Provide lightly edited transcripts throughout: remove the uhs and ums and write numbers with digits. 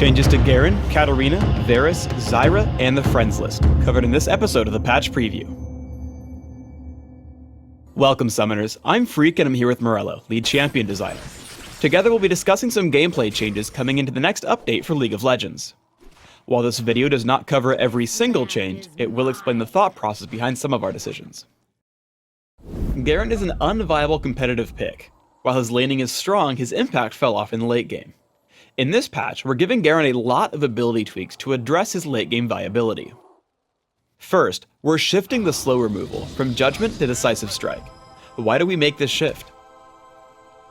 Changes to Garen, Katarina, Varus, Zyra, and the friends list, covered in this episode of the patch preview. Welcome Summoners, I'm Freak and I'm here with Morello, lead champion designer. Together we'll be discussing some gameplay changes coming into the next update for League of Legends. While this video does not cover every single change, it will explain the thought process behind some of our decisions. Garen is an unviable competitive pick. While his laning is strong, his impact fell off in the late game. In this patch, we're giving Garen a lot of ability tweaks to address his late game viability. First, we're shifting the slow removal from Judgment to Decisive Strike. Why do we make this shift?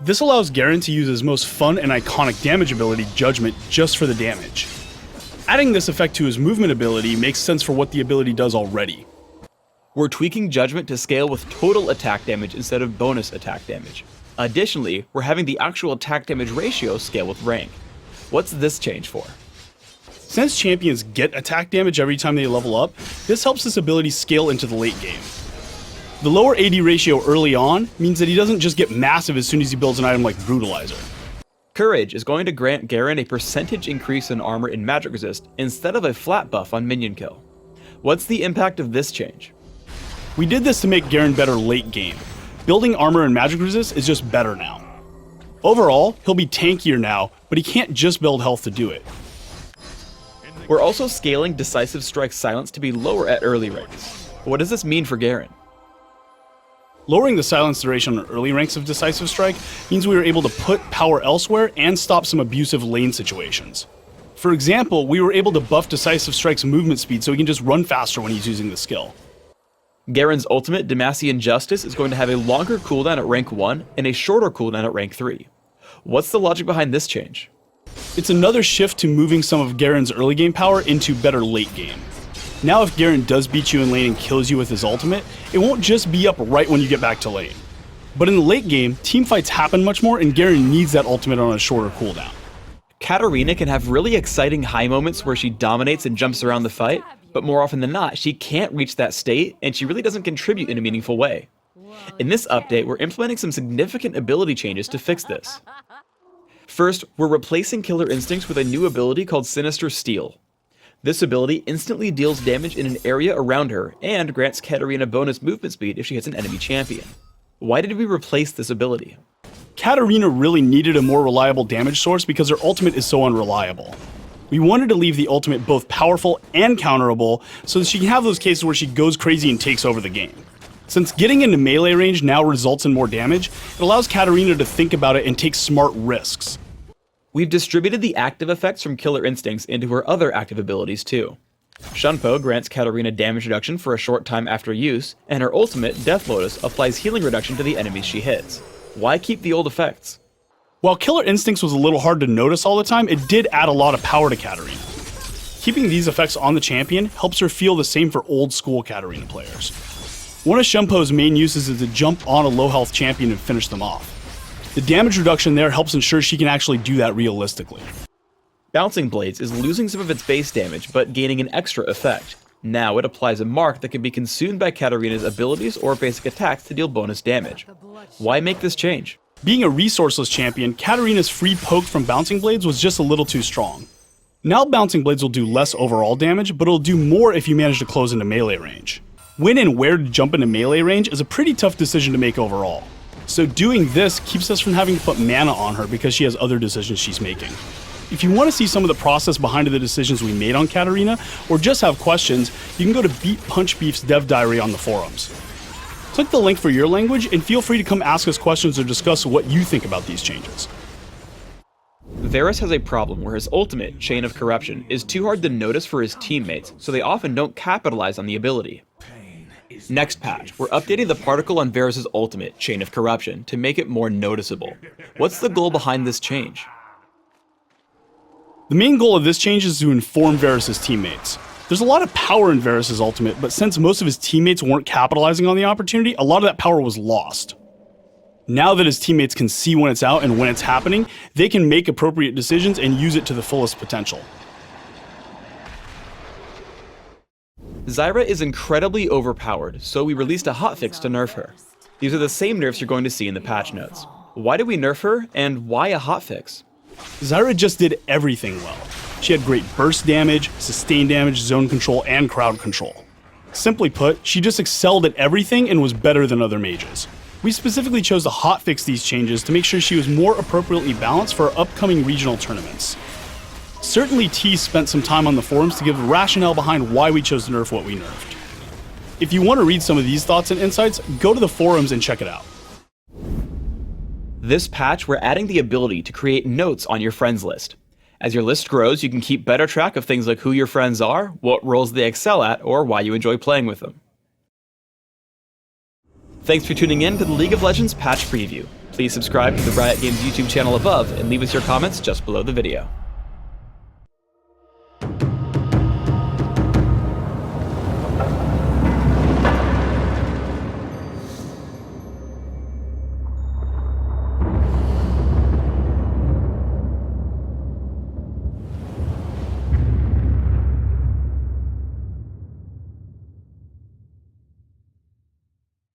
This allows Garen to use his most fun and iconic damage ability, Judgment, just for the damage. Adding this effect to his movement ability makes sense for what the ability does already. We're tweaking Judgment to scale with total attack damage instead of bonus attack damage. Additionally, we're having the actual attack damage ratio scale with rank. What's this change for? Since champions get attack damage every time they level up, this helps this ability scale into the late game. The lower AD ratio early on means that he doesn't just get massive as soon as he builds an item like Brutalizer. Courage is going to grant Garen a percentage increase in armor and magic resist instead of a flat buff on minion kill. What's the impact of this change? We did this to make Garen better late game. Building armor and magic resist is just better now. Overall, he'll be tankier now, but he can't just build health to do it. We're also scaling Decisive Strike Silence to be lower at early ranks. What does this mean for Garen? Lowering the silence duration on early ranks of Decisive Strike means we were able to put power elsewhere and stop some abusive lane situations. For example, we were able to buff Decisive Strike's movement speed so he can just run faster when he's using the skill. Garen's ultimate, Demacian Justice, is going to have a longer cooldown at rank 1 and a shorter cooldown at rank 3. What's the logic behind this change? It's another shift to moving some of Garen's early game power into better late game. Now if Garen does beat you in lane and kills you with his ultimate, it won't just be up right when you get back to lane. But in the late game, team fights happen much more and Garen needs that ultimate on a shorter cooldown. Katarina can have really exciting high moments where she dominates and jumps around the fight, but more often than not, she can't reach that state and she really doesn't contribute in a meaningful way. In this update, we're implementing some significant ability changes to fix this. First, we're replacing Killer Instincts with a new ability called Sinister Steel. This ability instantly deals damage in an area around her and grants Katarina bonus movement speed if she hits an enemy champion. Why did we replace this ability? Katarina really needed a more reliable damage source because her ultimate is so unreliable. We wanted to leave the ultimate both powerful and counterable so that she can have those cases where she goes crazy and takes over the game. Since getting into melee range now results in more damage, it allows Katarina to think about it and take smart risks. We've distributed the active effects from Killer Instincts into her other active abilities too. Shunpo grants Katarina damage reduction for a short time after use, and her ultimate, Death Lotus, applies healing reduction to the enemies she hits. Why keep the old effects? While Killer Instincts was a little hard to notice all the time, it did add a lot of power to Katarina. Keeping these effects on the champion helps her feel the same for old school Katarina players. One of Shunpo's main uses is to jump on a low health champion and finish them off. The damage reduction there helps ensure she can actually do that realistically. Bouncing Blades is losing some of its base damage but gaining an extra effect. Now it applies a mark that can be consumed by Katarina's abilities or basic attacks to deal bonus damage. Why make this change? Being a resourceless champion, Katarina's free poke from Bouncing Blades was just a little too strong. Now Bouncing Blades will do less overall damage, but it'll do more if you manage to close into melee range. When and where to jump into melee range is a pretty tough decision to make overall. So doing this keeps us from having to put mana on her because she has other decisions she's making. If you want to see some of the process behind the decisions we made on Katarina, or just have questions, you can go to Beat Punch Beef's dev diary on the forums. Click the link for your language and feel free to come ask us questions or discuss what you think about these changes. Varus has a problem where his ultimate, Chain of Corruption, is too hard to notice for his teammates, so they often don't capitalize on the ability. Next patch, we're updating the particle on Varus' ultimate, Chain of Corruption, to make it more noticeable. What's the goal behind this change? The main goal of this change is to inform Varus' teammates. There's a lot of power in Varus' ultimate, but since most of his teammates weren't capitalizing on the opportunity, a lot of that power was lost. Now that his teammates can see when it's out and when it's happening, they can make appropriate decisions and use it to the fullest potential. Zyra is incredibly overpowered, so we released a hotfix to nerf her. These are the same nerfs you're going to see in the patch notes. Why did we nerf her, and why a hotfix? Zyra just did everything well. She had great burst damage, sustain damage, zone control, and crowd control. Simply put, she just excelled at everything and was better than other mages. We specifically chose to hotfix these changes to make sure she was more appropriately balanced for our upcoming regional tournaments. Certainly T spent some time on the forums to give the rationale behind why we chose to nerf what we nerfed. If you want to read some of these thoughts and insights, go to the forums and check it out. This patch, we're adding the ability to create notes on your friends list. As your list grows, you can keep better track of things like who your friends are, what roles they excel at, or why you enjoy playing with them. Thanks for tuning in to the League of Legends patch preview. Please subscribe to the Riot Games YouTube channel above and leave us your comments just below the video.